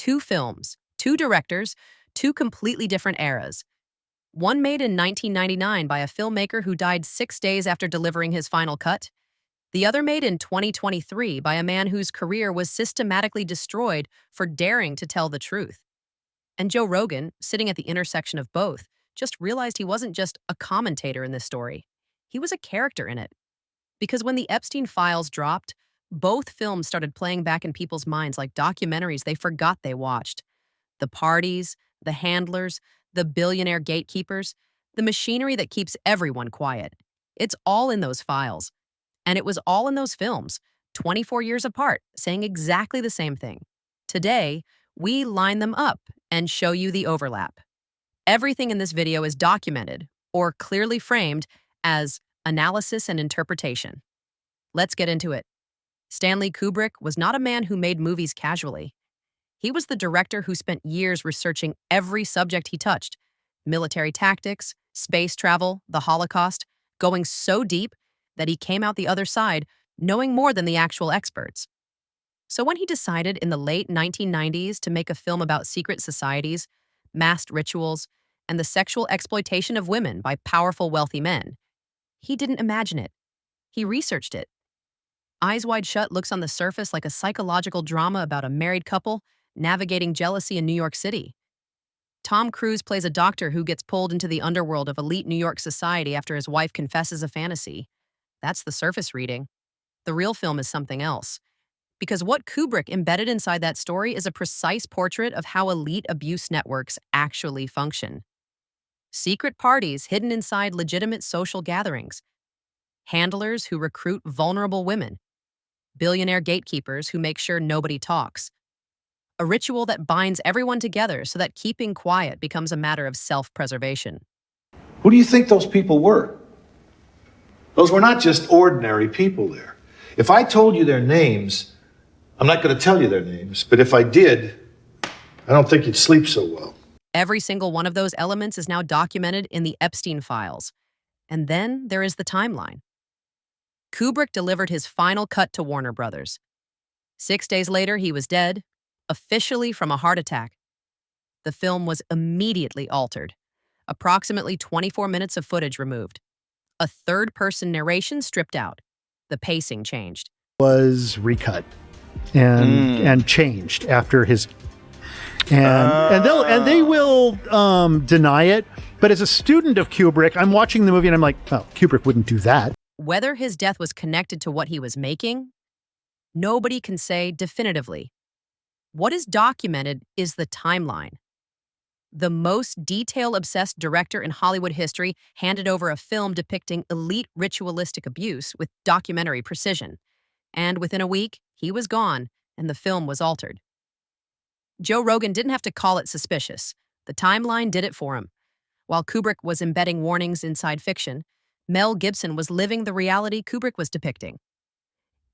two films, two directors, two completely different eras. One made in 1999 by a filmmaker who died 6 days after delivering his final cut. The other made in 2023 by a man whose career was systematically destroyed for daring to tell the truth. And Joe Rogan, sitting at the intersection of both, just realized he wasn't just a commentator in this story. He was a character in it. Because when the Epstein files dropped, both films started playing back in people's minds like documentaries they forgot they watched. The parties, the handlers, the billionaire gatekeepers, the machinery that keeps everyone quiet. It's all in those files. And it was all in those films, 24 years apart, saying exactly the same thing. Today, we line them up and show you the overlap. Everything in this video is documented or clearly framed as analysis and interpretation. Let's get into it. Stanley Kubrick was not a man who made movies casually. He was the director who spent years researching every subject he touched: military tactics, space travel, the Holocaust, going so deep that he came out the other side knowing more than the actual experts. So when he decided in the late 1990s to make a film about secret societies, masked rituals, and the sexual exploitation of women by powerful, wealthy men, he didn't imagine it. He researched it. Eyes Wide Shut looks on the surface like a psychological drama about a married couple navigating jealousy in New York City. Tom Cruise plays a doctor who gets pulled into the underworld of elite New York society after his wife confesses a fantasy. That's the surface reading. The real film is something else. Because what Kubrick embedded inside that story is a precise portrait of how elite abuse networks actually function. Secret parties hidden inside legitimate social gatherings. Handlers who recruit vulnerable women. Billionaire gatekeepers who make sure nobody talks. A ritual that binds everyone together so that keeping quiet becomes a matter of self-preservation. Who do you think those people were? Those were not just ordinary people there. If I told you their names, I'm not going to tell you their names, but if I did, I don't think you'd sleep so well. Every single one of those elements is now documented in the Epstein files. And then there is the timeline. Kubrick delivered his final cut to Warner Brothers. 6 days later, he was dead, officially from a heart attack. The film was immediately altered. Approximately 24 minutes of footage removed. A third-person narration stripped out. The pacing changed. Was recut and changed after his and they will deny it. But as a student of Kubrick, I'm watching the movie and I'm like, oh, Kubrick wouldn't do that. Whether his death was connected to what he was making, nobody can say definitively. What is documented is the timeline. The most detail-obsessed director in Hollywood history handed over a film depicting elite ritualistic abuse with documentary precision. And within a week, he was gone, and the film was altered. Joe Rogan didn't have to call it suspicious. The timeline did it for him. While Kubrick was embedding warnings inside fiction, Mel Gibson was living the reality Kubrick was depicting.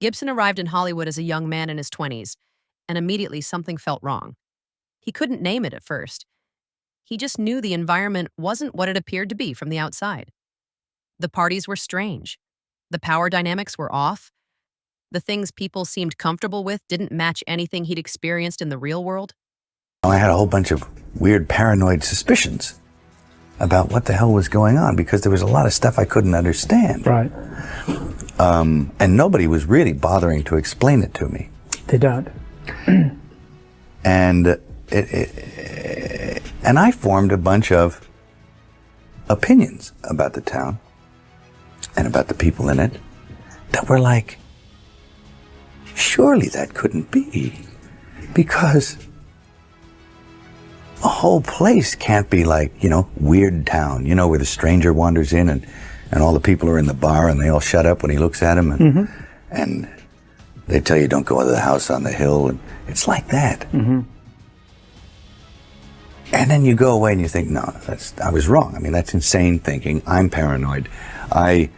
Gibson arrived in Hollywood as a young man in his 20s, and immediately something felt wrong. He couldn't name it at first. He just knew the environment wasn't what it appeared to be from the outside. The parties were strange. The power dynamics were off. The things people seemed comfortable with didn't match anything he'd experienced in the real world. I had a whole bunch of weird paranoid suspicions about what the hell was going on because there was a lot of stuff I couldn't understand. Right. And nobody was really bothering to explain it to me. They don't. And and I formed a bunch of opinions about the town and about the people in it that were like, surely that couldn't be, because a whole place can't be like, Weird Town, where the stranger wanders in and all the people are in the bar and they all shut up when he looks at them and they tell you don't go into the house on the hill, and it's like that. And then you go away and you think, no, I was wrong. I mean, that's insane thinking. I'm paranoid. I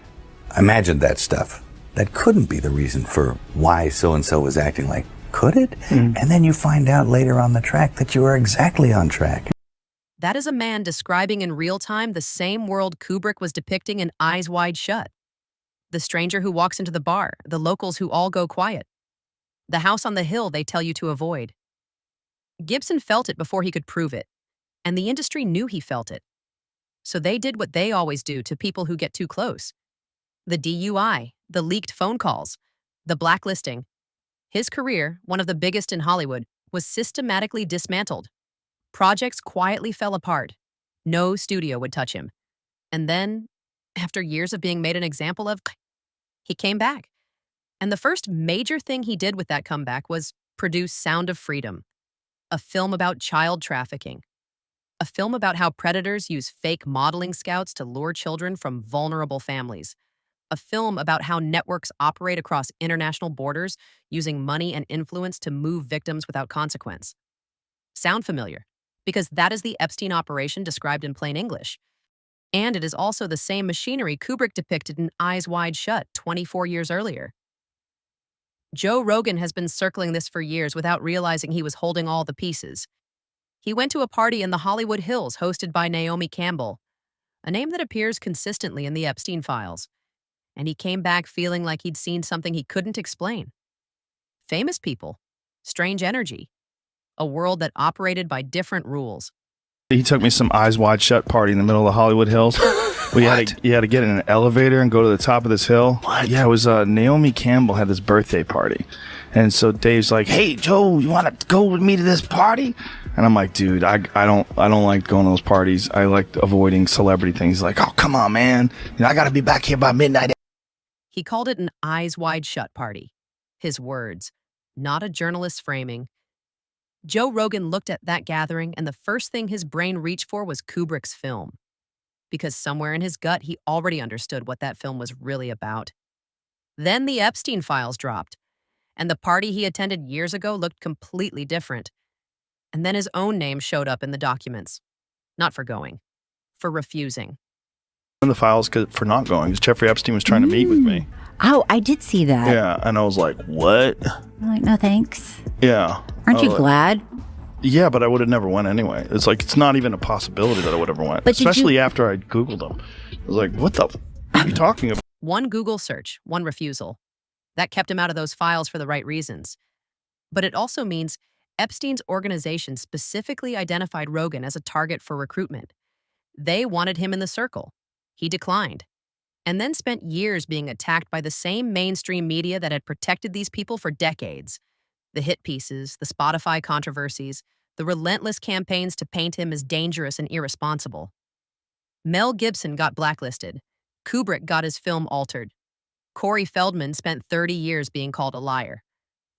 imagined that stuff. That couldn't be the reason for why so-and-so was acting like, could it? And then you find out later on the track that you are exactly on track. That is a man describing in real time the same world Kubrick was depicting in Eyes Wide Shut. The stranger who walks into the bar, the locals who all go quiet. The house on the hill they tell you to avoid. Gibson felt it before he could prove it, and the industry knew he felt it. So they did what they always do to people who get too close. The DUI, the leaked phone calls, the blacklisting. His career, one of the biggest in Hollywood, was systematically dismantled. Projects quietly fell apart. No studio would touch him. And then, after years of being made an example of, he came back. And the first major thing he did with that comeback was produce Sound of Freedom, a film about child trafficking, a film about how predators use fake modeling scouts to lure children from vulnerable families, a film about how networks operate across international borders using money and influence to move victims without consequence. Sound familiar? Because that is the Epstein operation described in plain English. And it is also the same machinery Kubrick depicted in Eyes Wide Shut 24 years earlier. Joe Rogan has been circling this for years without realizing he was holding all the pieces. He went to a party in the Hollywood Hills hosted by Naomi Campbell, a name that appears consistently in the Epstein files. And he came back feeling like he'd seen something he couldn't explain. Famous people, strange energy, a world that operated by different rules. He took me to some Eyes Wide Shut party in the middle of the Hollywood Hills. You had to get in an elevator and go to the top of this hill. What? Yeah, it was Naomi Campbell had this birthday party. And so Dave's like, "Hey, Joe, you want to go with me to this party?" And I'm like, "Dude, I don't like going to those parties. I like avoiding celebrity things." He's like, "Oh, come on, man. I got to be back here by midnight." He called it an Eyes Wide Shut party. His words, not a journalist's framing. Joe Rogan looked at that gathering, and the first thing his brain reached for was Kubrick's film. Because somewhere in his gut, he already understood what that film was really about. Then the Epstein files dropped, and the party he attended years ago looked completely different. And then his own name showed up in the documents. Not for going, for refusing. In the files for not going, because Jeffrey Epstein was trying to meet with me. Oh, I did see that. Yeah, and I was like, "What?" I'm like, no thanks. Yeah. Aren't I you was like, glad? Yeah, but I would have never went anyway. It's like, it's not even a possibility that I would ever went. But did especially you- after I Googled him. I was like, what are you talking about? One Google search, one refusal. That kept him out of those files for the right reasons. But it also means Epstein's organization specifically identified Rogan as a target for recruitment. They wanted him in the circle. He declined. And then spent years being attacked by the same mainstream media that had protected these people for decades. The hit pieces, the Spotify controversies, the relentless campaigns to paint him as dangerous and irresponsible. Mel Gibson got blacklisted. Kubrick got his film altered. Corey Feldman spent 30 years being called a liar.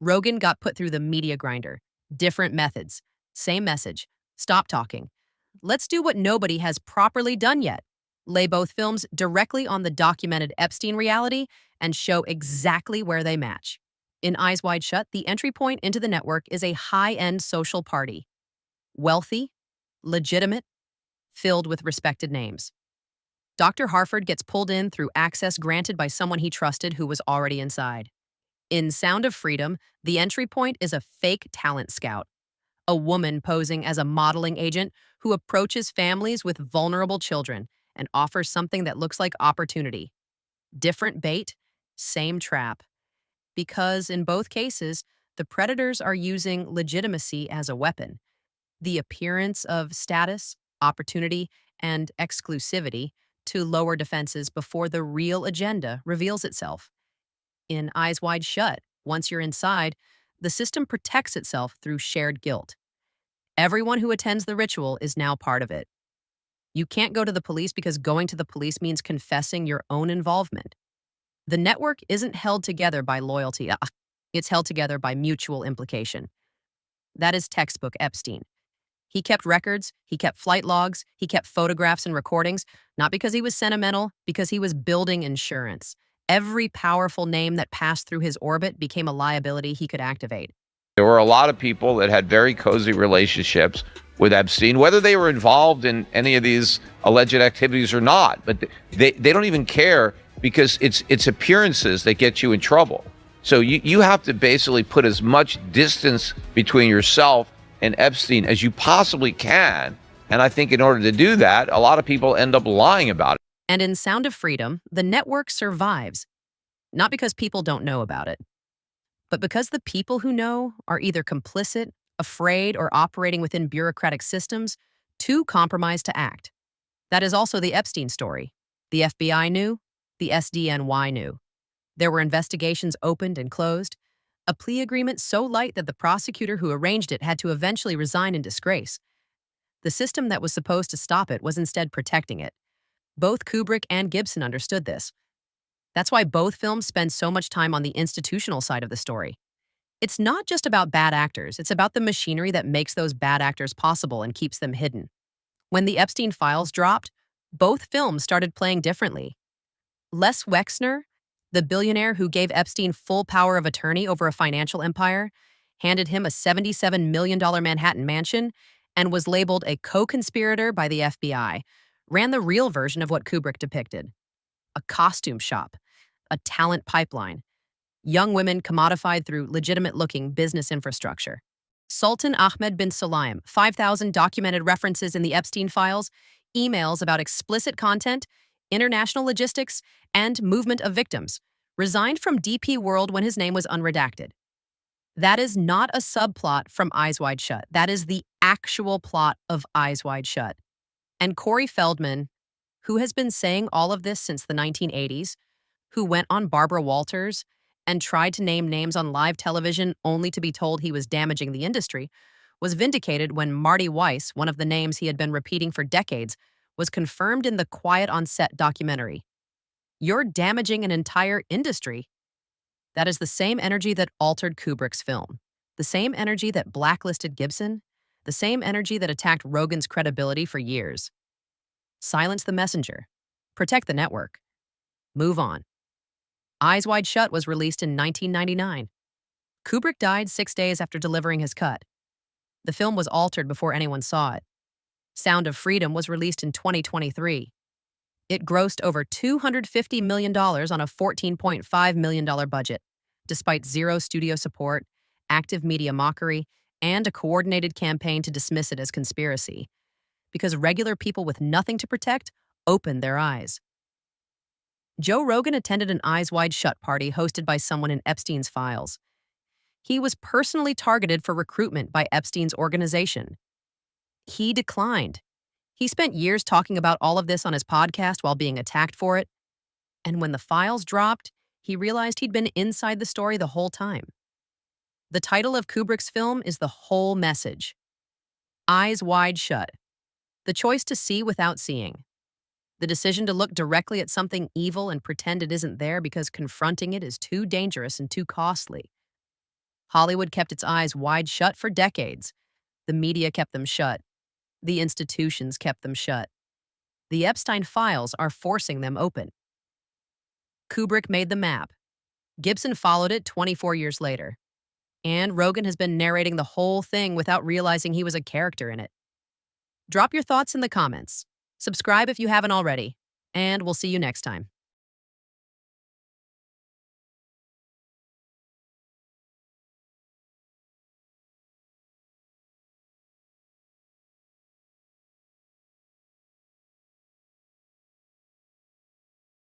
Rogan got put through the media grinder. Different methods. Same message. Stop talking. Let's do what nobody has properly done yet. Lay both films directly on the documented Epstein reality and show exactly where they match. In Eyes Wide Shut, the entry point into the network is a high-end social party. Wealthy, legitimate, filled with respected names. Dr. Harford gets pulled in through access granted by someone he trusted who was already inside. In Sound of Freedom, the entry point is a fake talent scout, a woman posing as a modeling agent who approaches families with vulnerable children and offers something that looks like opportunity. Different bait, same trap. Because in both cases, the predators are using legitimacy as a weapon. The appearance of status, opportunity, and exclusivity to lower defenses before the real agenda reveals itself. In Eyes Wide Shut, once you're inside, the system protects itself through shared guilt. Everyone who attends the ritual is now part of it. You can't go to the police because going to the police means confessing your own involvement. The network isn't held together by loyalty. It's held together by mutual implication. That is textbook Epstein. He kept records, he kept flight logs, he kept photographs and recordings, not because he was sentimental, because he was building insurance. Every powerful name that passed through his orbit became a liability he could activate. There were a lot of people that had very cozy relationships with Epstein, whether they were involved in any of these alleged activities or not. But they don't even care because it's appearances that get you in trouble. So you have to basically put as much distance between yourself and Epstein as you possibly can. And I think in order to do that, a lot of people end up lying about it. And in Sound of Freedom, the network survives, not because people don't know about it, but because the people who know are either complicit, afraid or operating within bureaucratic systems, too compromised to act. That is also the Epstein story. The FBI knew, the SDNY knew. There were investigations opened and closed, a plea agreement so light that the prosecutor who arranged it had to eventually resign in disgrace. The system that was supposed to stop it was instead protecting it. Both Kubrick and Gibson understood this. That's why both films spend so much time on the institutional side of the story. It's not just about bad actors, it's about the machinery that makes those bad actors possible and keeps them hidden. When the Epstein files dropped, both films started playing differently. Les Wexner, the billionaire who gave Epstein full power of attorney over a financial empire, handed him a $77 million Manhattan mansion, and was labeled a co-conspirator by the FBI, ran the real version of what Kubrick depicted. A costume shop, a talent pipeline, young women commodified through legitimate-looking business infrastructure. Sultan Ahmed bin Sulaim, 5,000 documented references in the Epstein files, emails about explicit content, international logistics, and movement of victims, resigned from DP World when his name was unredacted. That is not a subplot from Eyes Wide Shut. That is the actual plot of Eyes Wide Shut. And Corey Feldman, who has been saying all of this since the 1980s, who went on Barbara Walters and tried to name names on live television only to be told he was damaging the industry, was vindicated when Marty Weiss, one of the names he had been repeating for decades, was confirmed in the Quiet on Set documentary. You're damaging an entire industry. That is the same energy that altered Kubrick's film, the same energy that blacklisted Gibson, the same energy that attacked Rogan's credibility for years. Silence the messenger. Protect the network. Move on. Eyes Wide Shut was released in 1999. Kubrick died 6 days after delivering his cut. The film was altered before anyone saw it. Sound of Freedom was released in 2023. It grossed over $250 million on a $14.5 million budget, despite zero studio support, active media mockery, and a coordinated campaign to dismiss it as conspiracy, because regular people with nothing to protect opened their eyes. Joe Rogan attended an Eyes Wide Shut party hosted by someone in Epstein's files. He was personally targeted for recruitment by Epstein's organization. He declined. He spent years talking about all of this on his podcast while being attacked for it. And when the files dropped, he realized he'd been inside the story the whole time. The title of Kubrick's film is the whole message. Eyes Wide Shut. The choice to see without seeing. The decision to look directly at something evil and pretend it isn't there because confronting it is too dangerous and too costly. Hollywood kept its eyes wide shut for decades. The media kept them shut. The institutions kept them shut. The Epstein files are forcing them open. Kubrick made the map. Gibson followed it 24 years later. And Rogan has been narrating the whole thing without realizing he was a character in it. Drop your thoughts in the comments. Subscribe if you haven't already. And we'll see you next time.